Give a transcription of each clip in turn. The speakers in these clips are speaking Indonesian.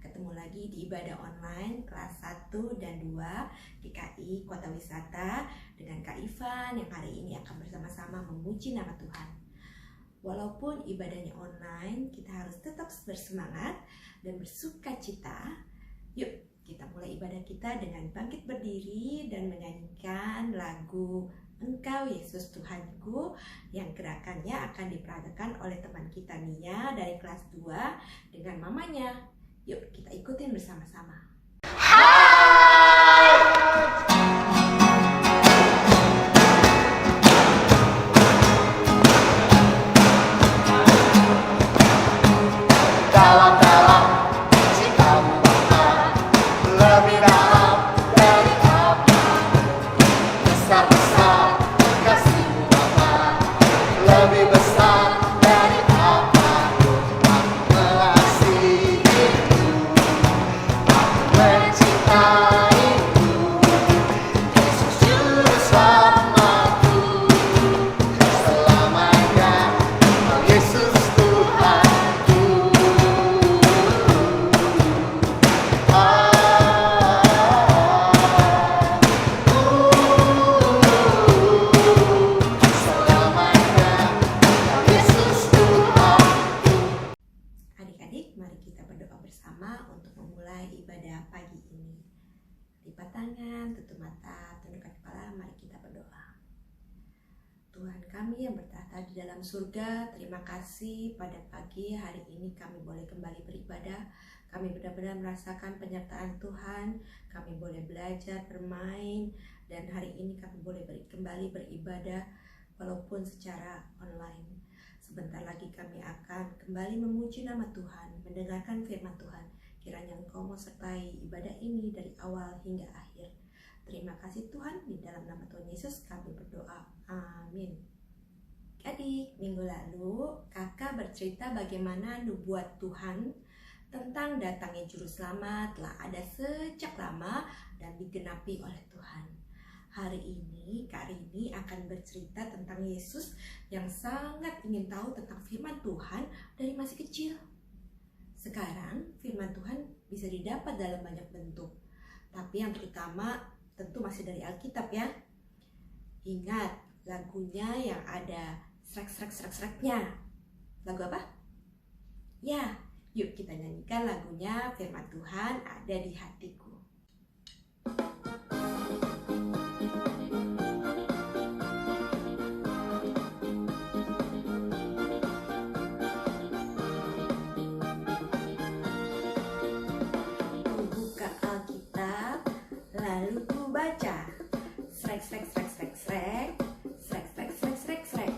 Ketemu lagi di ibadah online kelas 1 dan 2 GKI Kota Wisata dengan Kak Ivan yang hari ini akan bersama-sama memuji nama Tuhan. Walaupun ibadahnya online, kita harus tetap bersemangat dan bersuka cita. Yuk, kita mulai ibadah kita dengan bangkit berdiri dan menyanyikan lagu Engkau Yesus Tuhanku yang gerakannya akan diperagakan oleh teman kita Nia dari kelas 2 dengan mamanya. Yuk kita ikutin bersama-sama. Untuk memulai ibadah pagi ini. Lipat tangan, tutup mata, tundukkan kepala, mari kita berdoa. Tuhan kami yang bertahta di dalam surga, terima kasih pada pagi hari ini kami boleh kembali beribadah. Kami benar-benar merasakan penyertaan Tuhan, kami boleh belajar, bermain, dan hari ini kami boleh kembali beribadah walaupun secara online. Sebentar lagi kami akan kembali memuji nama Tuhan, mendengarkan firman Tuhan. Kiranya Engkau mau sertai ibadah ini dari awal hingga akhir. Terima kasih Tuhan, di dalam nama Tuhan Yesus kami berdoa. Amin. Adik, minggu lalu kakak bercerita bagaimana nubuat Tuhan tentang datangnya Juru Selamat telah ada sejak lama dan digenapi oleh Tuhan. Hari ini Kak Rini akan bercerita tentang Yesus yang sangat ingin tahu tentang firman Tuhan dari masih kecil. Sekarang firman Tuhan bisa didapat dalam banyak bentuk, tapi yang terutama tentu masih dari Alkitab ya. Ingat lagunya yang ada srek-srek-srek-sreknya. Lagu apa? Ya, yuk kita nyanyikan lagunya Firman Tuhan Ada di Hatiku. Lalu ku baca srek srek srek srek srek srek srek srek srek srek.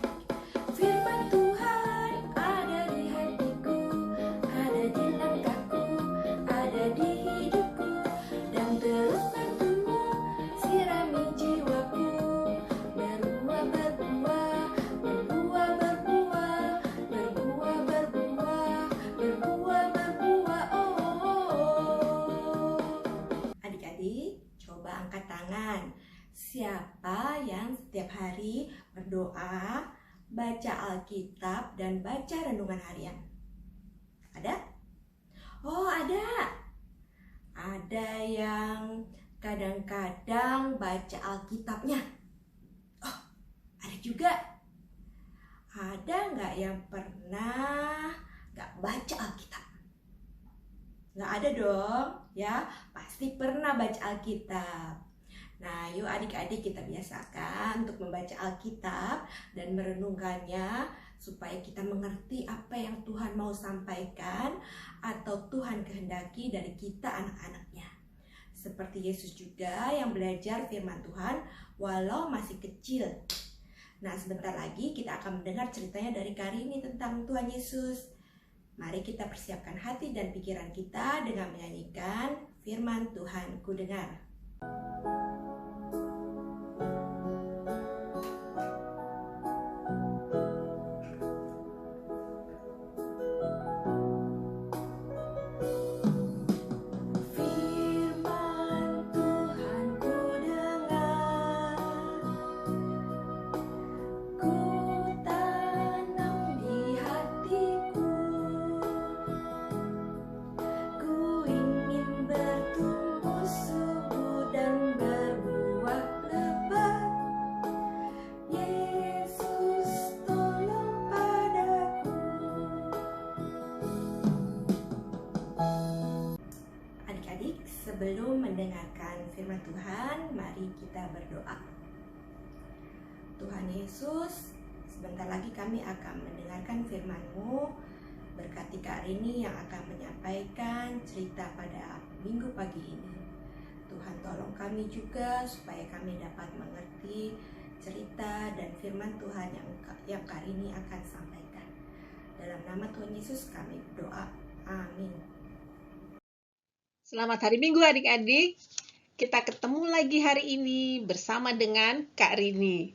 Firman Tuhan ada di hatiku, ada di langkahku, ada di hidupku, dan terus bantumu sirami jiwaku. Berbuah berbuah, berbuah berbuah, berbuah berbuah, berbuah berbuah. Adik-adik, coba angkat tangan. Siapa yang setiap hari berdoa, baca Alkitab, dan baca renungan harian? Ada? Oh, ada. Ada yang kadang-kadang baca Alkitabnya. Oh, ada juga. Ada nggak yang pernah nggak baca Alkitab? Nggak ada dong, ya. Pasti pernah baca Alkitab. Nah, yuk adik-adik kita biasakan untuk membaca Alkitab dan merenungkannya supaya kita mengerti apa yang Tuhan mau sampaikan atau Tuhan kehendaki dari kita anak-anaknya. Seperti Yesus juga yang belajar firman Tuhan walau masih kecil. Nah, sebentar lagi kita akan mendengar ceritanya dari Kak Rini tentang Tuhan Yesus. Mari kita persiapkan hati dan pikiran kita dengan menyanyikan firman Tuhan ku dengar. Ku Sebelum mendengarkan firman Tuhan, mari kita berdoa. Tuhan Yesus, sebentar lagi kami akan mendengarkan firman-Mu. Berkati Kak Rini yang akan menyampaikan cerita pada minggu pagi ini. Tuhan tolong kami juga supaya kami dapat mengerti cerita dan firman Tuhan yang Kak Rini akan sampaikan. Dalam nama Tuhan Yesus kami berdoa. Amin. Selamat hari Minggu adik-adik. Kita ketemu lagi hari ini bersama dengan Kak Rini.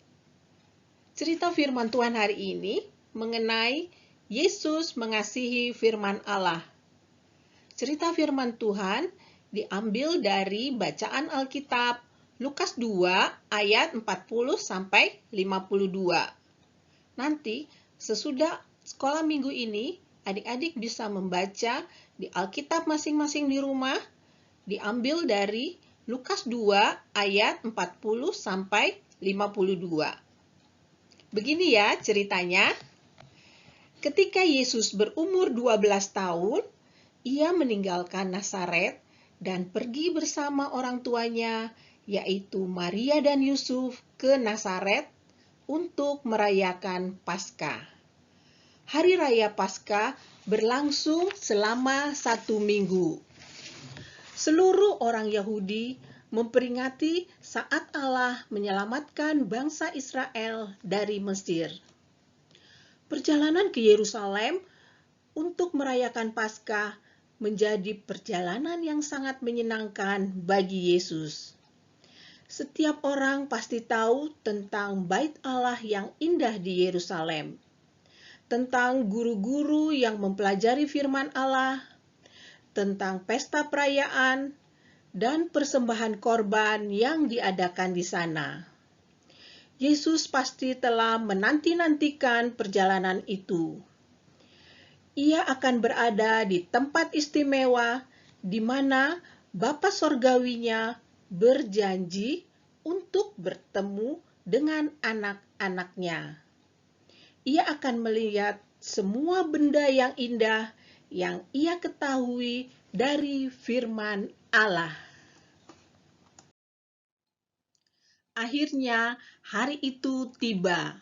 Cerita firman Tuhan hari ini mengenai Yesus mengasihi firman Allah. Cerita firman Tuhan diambil dari bacaan Alkitab Lukas 2 ayat 40 sampai 52. Nanti sesudah sekolah minggu ini, adik-adik bisa membaca di Alkitab masing-masing di rumah, diambil dari Lukas 2 ayat 40 sampai 52. Begini ya ceritanya. Ketika Yesus berumur 12 tahun, ia meninggalkan Nazaret dan pergi bersama orang tuanya, yaitu Maria dan Yusuf, ke Nazaret untuk merayakan Paskah. Hari Raya Paskah berlangsung selama 1 minggu. Seluruh orang Yahudi memperingati saat Allah menyelamatkan bangsa Israel dari Mesir. Perjalanan ke Yerusalem untuk merayakan Paskah menjadi perjalanan yang sangat menyenangkan bagi Yesus. Setiap orang pasti tahu tentang Bait Allah yang indah di Yerusalem, tentang guru-guru yang mempelajari firman Allah, tentang pesta perayaan, dan persembahan korban yang diadakan di sana. Yesus pasti telah menanti-nantikan perjalanan itu. Ia akan berada di tempat istimewa di mana Bapa Sorgawinya berjanji untuk bertemu dengan anak-anaknya. Ia akan melihat semua benda yang indah yang ia ketahui dari firman Allah. Akhirnya hari itu tiba.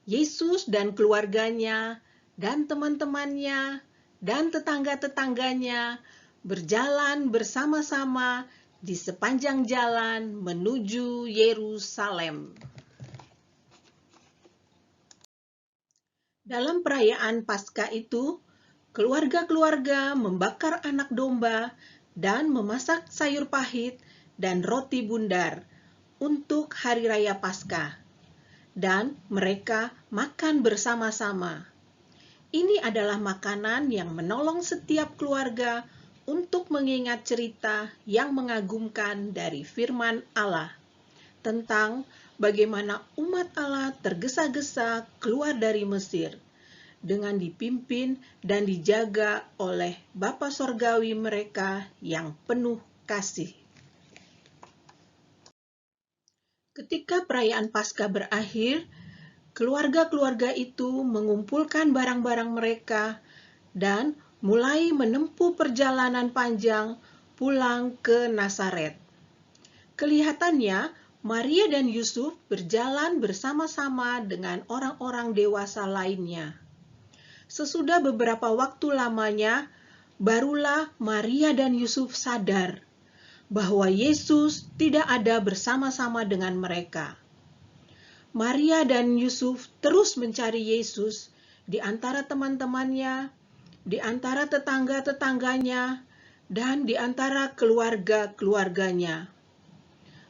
Yesus dan keluarganya dan teman-temannya dan tetangga-tetangganya berjalan bersama-sama di sepanjang jalan menuju Yerusalem. Dalam perayaan Paskah itu, keluarga-keluarga membakar anak domba dan memasak sayur pahit dan roti bundar untuk hari raya Paskah, dan mereka makan bersama-sama. Ini adalah makanan yang menolong setiap keluarga untuk mengingat cerita yang mengagumkan dari firman Allah tentang bagaimana umat Allah tergesa-gesa keluar dari Mesir dengan dipimpin dan dijaga oleh Bapa Sorgawi mereka yang penuh kasih. Ketika perayaan Paskah berakhir, keluarga-keluarga itu mengumpulkan barang-barang mereka dan mulai menempuh perjalanan panjang pulang ke Nazaret. Kelihatannya Maria dan Yusuf berjalan bersama-sama dengan orang-orang dewasa lainnya. Sesudah beberapa waktu lamanya, barulah Maria dan Yusuf sadar bahwa Yesus tidak ada bersama-sama dengan mereka. Maria dan Yusuf terus mencari Yesus di antara teman-temannya, di antara tetangga-tetangganya, dan di antara keluarga-keluarganya.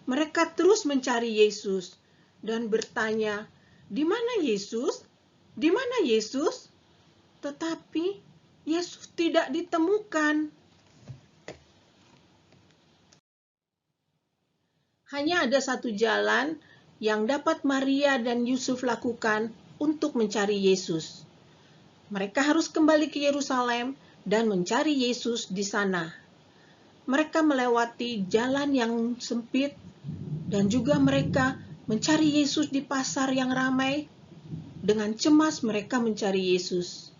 Mereka terus mencari Yesus dan bertanya, "Di mana Yesus? Di mana Yesus?" Tetapi Yesus tidak ditemukan. Hanya ada satu jalan yang dapat Maria dan Yusuf lakukan untuk mencari Yesus. Mereka harus kembali ke Yerusalem dan mencari Yesus di sana. Mereka melewati jalan yang sempit dan juga mereka mencari Yesus di pasar yang ramai. Dengan cemas mereka mencari Yesus.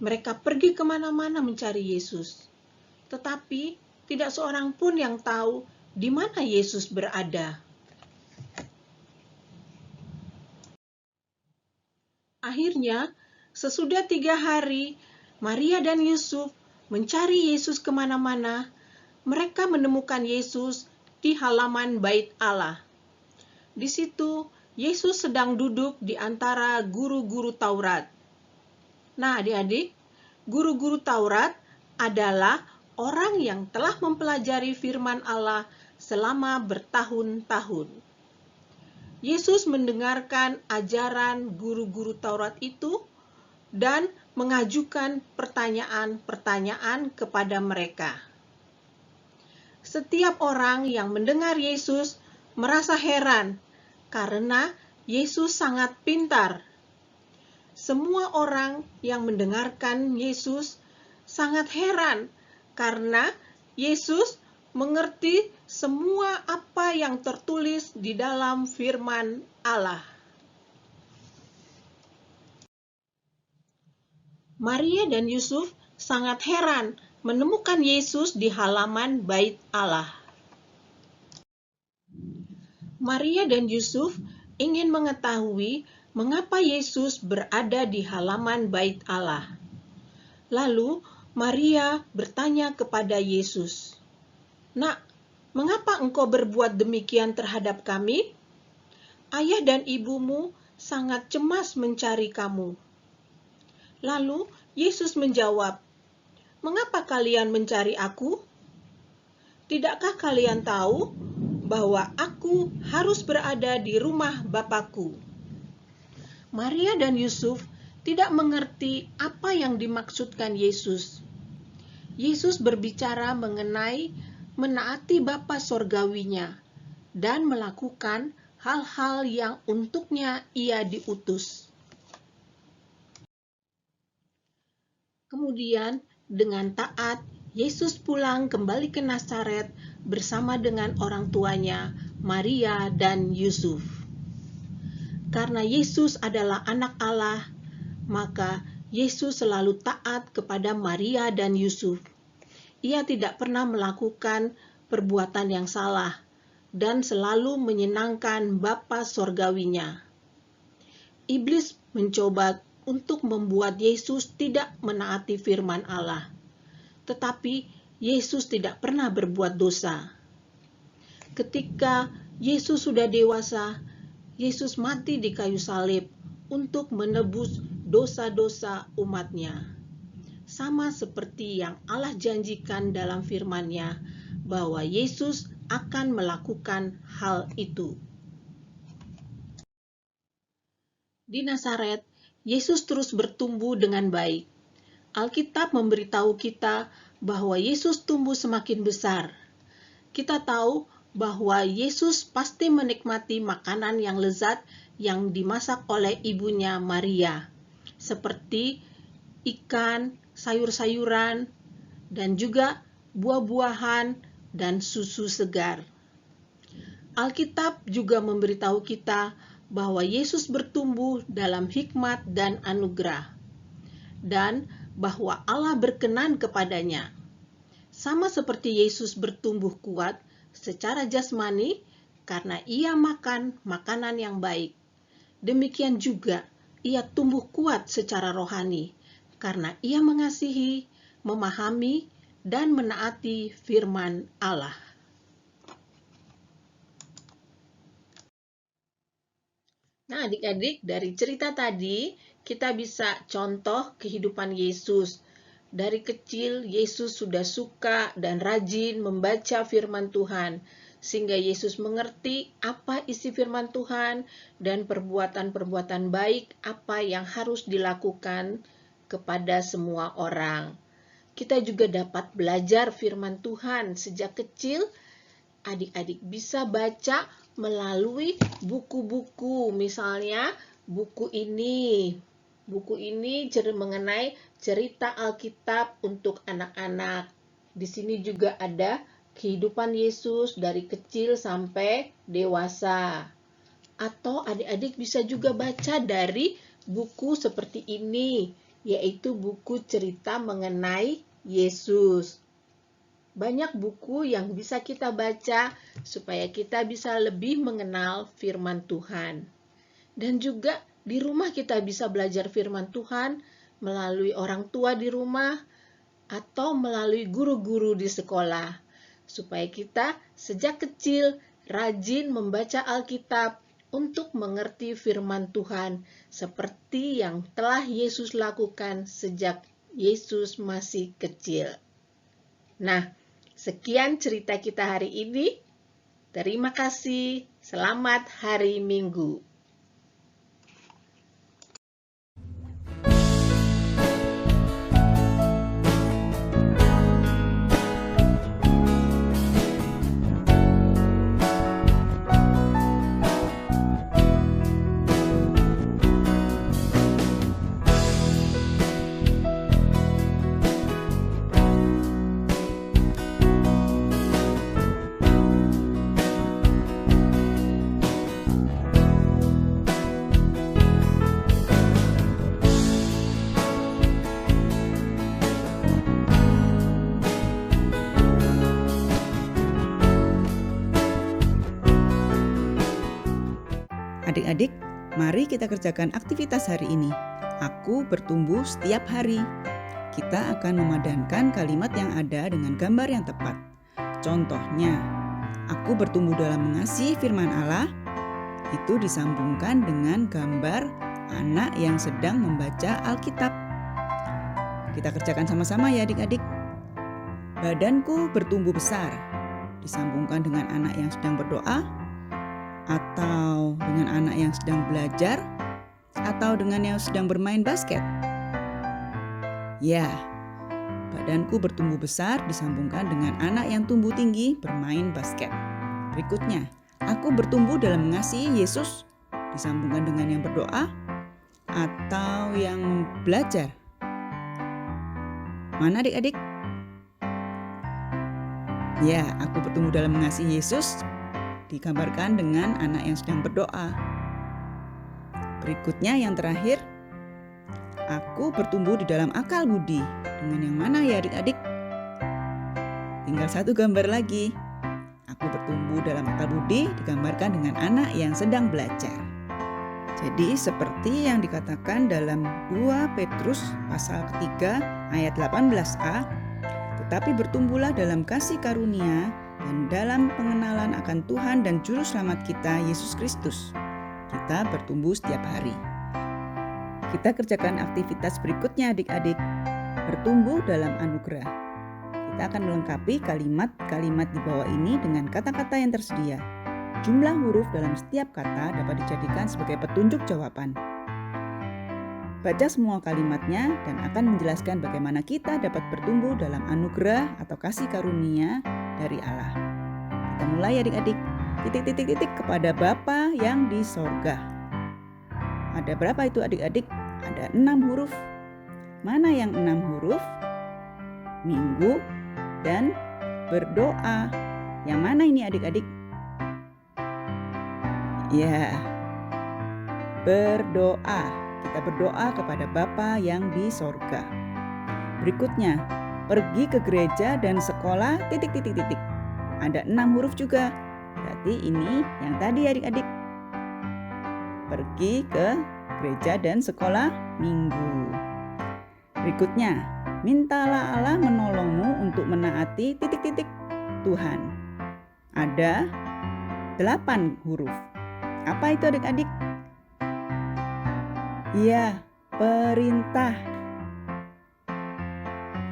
Mereka pergi kemana-mana mencari Yesus. Tetapi tidak seorang pun yang tahu di mana Yesus berada. Akhirnya, sesudah 3 hari, Maria dan Yusuf mencari Yesus kemana-mana. Mereka menemukan Yesus di halaman Bait Allah. Di situ, Yesus sedang duduk di antara guru-guru Taurat. Nah, adik-adik, guru-guru Taurat adalah orang yang telah mempelajari firman Allah selama bertahun-tahun. Yesus mendengarkan ajaran guru-guru Taurat itu dan mengajukan pertanyaan-pertanyaan kepada mereka. Setiap orang yang mendengar Yesus merasa heran karena Yesus sangat pintar. Semua orang yang mendengarkan Yesus sangat heran karena Yesus mengerti semua apa yang tertulis di dalam firman Allah. Maria dan Yusuf sangat heran menemukan Yesus di halaman Bait Allah. Maria dan Yusuf ingin mengetahui mengapa Yesus berada di halaman Bait Allah. Lalu Maria bertanya kepada Yesus, "Nak, mengapa engkau berbuat demikian terhadap kami? Ayah dan ibumu sangat cemas mencari kamu." Lalu Yesus menjawab, "Mengapa kalian mencari aku? Tidakkah kalian tahu bahwa aku harus berada di rumah Bapakku?" Maria dan Yusuf tidak mengerti apa yang dimaksudkan Yesus. Yesus berbicara mengenai menaati Bapa Sorgawinya dan melakukan hal-hal yang untuknya Ia diutus. Kemudian, dengan taat, Yesus pulang kembali ke Nazaret bersama dengan orang tuanya, Maria dan Yusuf. Karena Yesus adalah anak Allah, maka Yesus selalu taat kepada Maria dan Yusuf. Ia tidak pernah melakukan perbuatan yang salah dan selalu menyenangkan Bapa Sorgawinya. Iblis mencoba untuk membuat Yesus tidak menaati firman Allah. Tetapi Yesus tidak pernah berbuat dosa. Ketika Yesus sudah dewasa, Yesus mati di kayu salib untuk menebus dosa-dosa umatnya. Sama seperti yang Allah janjikan dalam firman-Nya bahwa Yesus akan melakukan hal itu. Di Nazaret, Yesus terus bertumbuh dengan baik. Alkitab memberitahu kita bahwa Yesus tumbuh semakin besar. Kita tahu bahwa Yesus pasti menikmati makanan yang lezat yang dimasak oleh ibunya Maria, seperti ikan, sayur-sayuran, dan juga buah-buahan dan susu segar. Alkitab juga memberitahu kita bahwa Yesus bertumbuh dalam hikmat dan anugerah, dan bahwa Allah berkenan kepadanya. Sama seperti Yesus bertumbuh kuat secara jasmani karena ia makan makanan yang baik. Demikian juga ia tumbuh kuat secara rohani karena ia mengasihi, memahami, dan menaati firman Allah. Nah, adik-adik, dari cerita tadi kita bisa contoh kehidupan Yesus. Dari kecil, Yesus sudah suka dan rajin membaca firman Tuhan, sehingga Yesus mengerti apa isi firman Tuhan dan perbuatan-perbuatan baik apa yang harus dilakukan kepada semua orang. Kita juga dapat belajar firman Tuhan sejak kecil. Adik-adik bisa baca melalui buku-buku, misalnya buku ini mengenai cerita Alkitab untuk anak-anak. Di sini juga ada kehidupan Yesus dari kecil sampai dewasa. Atau adik-adik bisa juga baca dari buku seperti ini, yaitu buku cerita mengenai Yesus. Banyak buku yang bisa kita baca supaya kita bisa lebih mengenal firman Tuhan. Dan juga di rumah kita bisa belajar firman Tuhan melalui orang tua di rumah atau melalui guru-guru di sekolah. Supaya kita sejak kecil rajin membaca Alkitab untuk mengerti firman Tuhan seperti yang telah Yesus lakukan sejak Yesus masih kecil. Nah, sekian cerita kita hari ini. Terima kasih. Selamat hari Minggu. Adik-adik, mari kita kerjakan aktivitas hari ini. Aku bertumbuh setiap hari. Kita akan memadankan kalimat yang ada dengan gambar yang tepat. Contohnya, aku bertumbuh dalam mengasihi firman Allah. Itu disambungkan dengan gambar anak yang sedang membaca Alkitab. Kita kerjakan sama-sama ya adik-adik. Badanku bertumbuh besar. Disambungkan dengan anak yang sedang berdoa, atau dengan anak yang sedang belajar, atau dengan yang sedang bermain basket. Ya, badanku bertumbuh besar disambungkan dengan anak yang tumbuh tinggi bermain basket. Berikutnya, aku bertumbuh dalam mengasihi Yesus disambungkan dengan yang berdoa atau yang belajar. Mana adik-adik? Ya, aku bertumbuh dalam mengasihi Yesus digambarkan dengan anak yang sedang berdoa. Berikutnya yang terakhir, aku bertumbuh di dalam akal budi. Dengan yang mana ya adik-adik? Tinggal satu gambar lagi. Aku bertumbuh dalam akal budi digambarkan dengan anak yang sedang belajar. Jadi seperti yang dikatakan dalam 2 Petrus pasal ketiga ayat 18a, tetapi bertumbuhlah dalam kasih karunia dan dalam pengenalan akan Tuhan dan Juru Selamat kita, Yesus Kristus. Kita bertumbuh setiap hari. Kita kerjakan aktivitas berikutnya adik-adik. Bertumbuh dalam anugerah. Kita akan melengkapi kalimat-kalimat di bawah ini dengan kata-kata yang tersedia. Jumlah huruf dalam setiap kata dapat dijadikan sebagai petunjuk jawaban. Baca semua kalimatnya dan akan menjelaskan bagaimana kita dapat bertumbuh dalam anugerah atau kasih karunia dari Allah. Kita mulai adik-adik. Titik-titik-titik kepada Bapa yang di sorga. Ada berapa itu adik-adik? Ada 6 huruf. Mana yang 6 huruf? Minggu dan berdoa. Yang mana ini adik-adik? Ya, berdoa. Kita berdoa kepada Bapa yang di sorga. Berikutnya, pergi ke gereja dan sekolah titik-titik-titik. Ada 6 huruf juga. Berarti ini yang tadi adik-adik. Pergi ke gereja dan sekolah minggu. Berikutnya, mintalah Allah menolongmu untuk menaati titik-titik Tuhan. Ada 8 huruf. Apa itu adik-adik? Iya, perintah.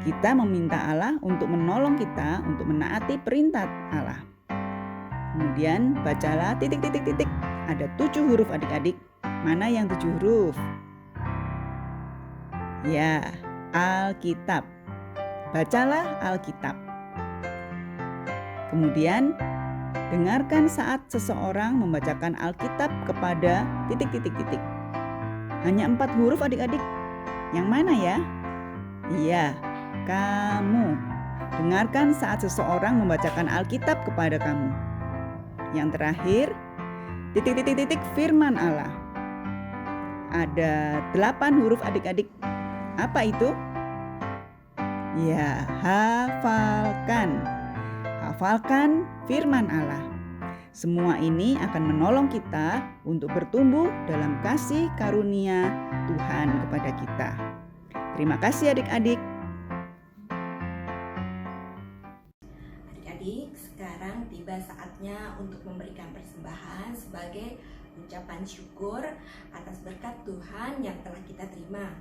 Kita meminta Allah untuk menolong kita untuk menaati perintah Allah. Kemudian bacalah titik-titik-titik. Ada 7 huruf adik-adik. Mana yang 7 huruf? Ya, Alkitab. Bacalah Alkitab. Kemudian dengarkan saat seseorang membacakan Alkitab kepada titik-titik-titik. Hanya 4 huruf adik-adik. Yang mana ya? Iya, kamu. Dengarkan saat seseorang membacakan Alkitab kepada kamu. Yang terakhir, titik-titik-titik firman Allah. Ada 8 huruf adik-adik. Apa itu? Ya, hafalkan. Hafalkan firman Allah. Semua ini akan menolong kita untuk bertumbuh dalam kasih karunia Tuhan kepada kita. Terima kasih adik-adik. Adik-adik, sekarang tiba saatnya untuk memberikan persembahan sebagai ucapan syukur atas berkat Tuhan yang telah kita terima.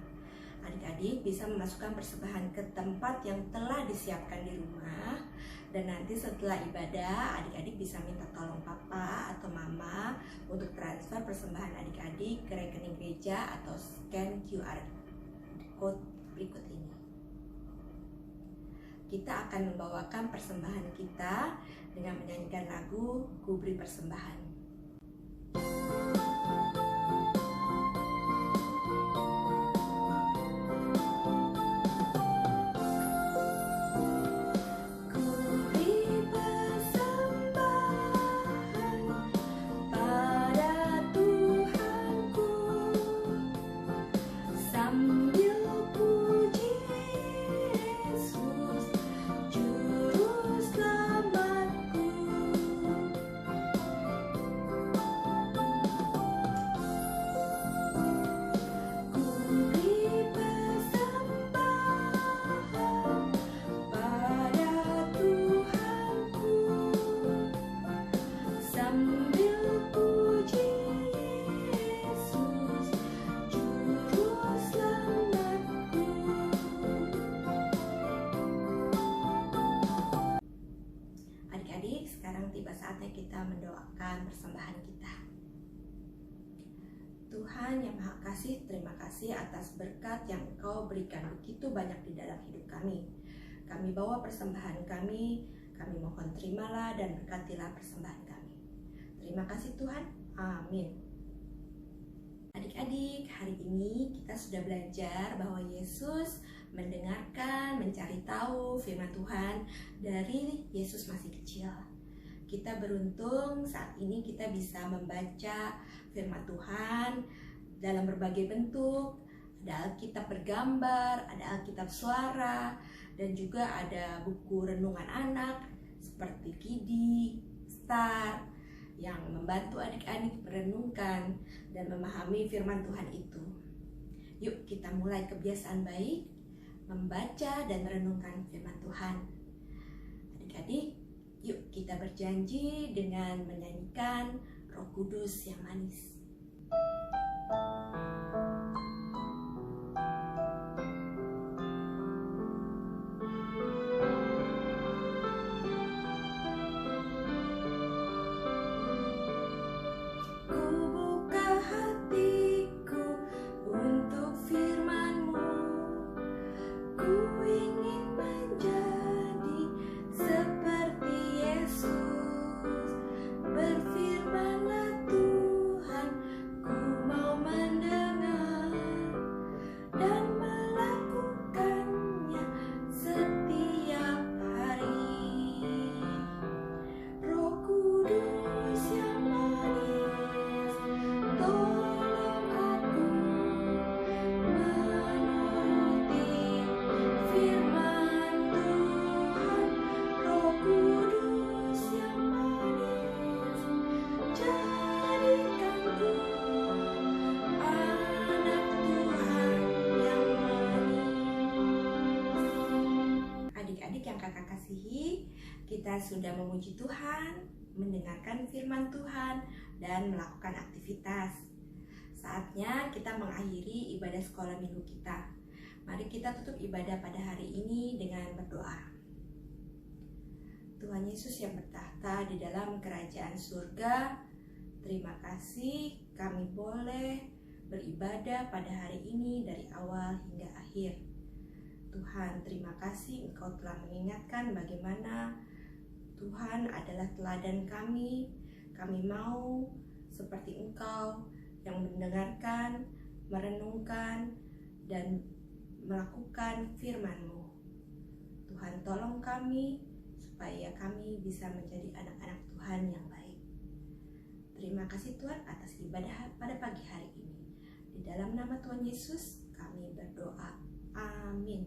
Adik-adik bisa memasukkan persembahan ke tempat yang telah disiapkan di rumah. Dan nanti setelah ibadah, adik-adik bisa minta tolong papa atau mama untuk transfer persembahan adik-adik ke rekening gereja atau scan QR code berikut ini. Kita akan membawakan persembahan kita dengan menyanyikan lagu Ku Beri Persembahan. Sekarang tiba saatnya kita mendoakan persembahan kita. Tuhan yang Maha Kasih, terima kasih atas berkat yang Engkau berikan begitu banyak di dalam hidup kami. Kami bawa persembahan kami mohon terimalah dan berkatilah persembahan kami. Terima kasih Tuhan, amin. Adik-adik, hari ini kita sudah belajar bahwa Yesus mendengarkan, mencari tahu firman Tuhan dari Yesus masih kecil. Kita beruntung saat ini kita bisa membaca firman Tuhan dalam berbagai bentuk. Ada Alkitab bergambar, ada Alkitab suara, dan juga ada buku renungan anak seperti Kidi, Star, yang membantu adik-adik merenungkan dan memahami firman Tuhan itu. Yuk kita mulai kebiasaan baik, membaca dan merenungkan firman Tuhan. Adik-adik, yuk kita berjanji dengan menyanyikan Roh Kudus yang manis. Kita sudah memuji Tuhan, mendengarkan firman Tuhan, dan melakukan aktivitas. Saatnya kita mengakhiri ibadah sekolah minggu kita. Mari kita tutup ibadah pada hari ini dengan berdoa. Tuhan Yesus yang bertahta di dalam kerajaan surga, terima kasih kami boleh beribadah pada hari ini dari awal hingga akhir. Tuhan, terima kasih Engkau telah mengingatkan bagaimana Tuhan adalah teladan kami. Kami mau seperti Engkau yang mendengarkan, merenungkan, dan melakukan firman-Mu. Tuhan, tolong kami supaya kami bisa menjadi anak-anak Tuhan yang baik. Terima kasih Tuhan atas ibadah pada pagi hari ini. Di dalam nama Tuhan Yesus kami berdoa. Amin.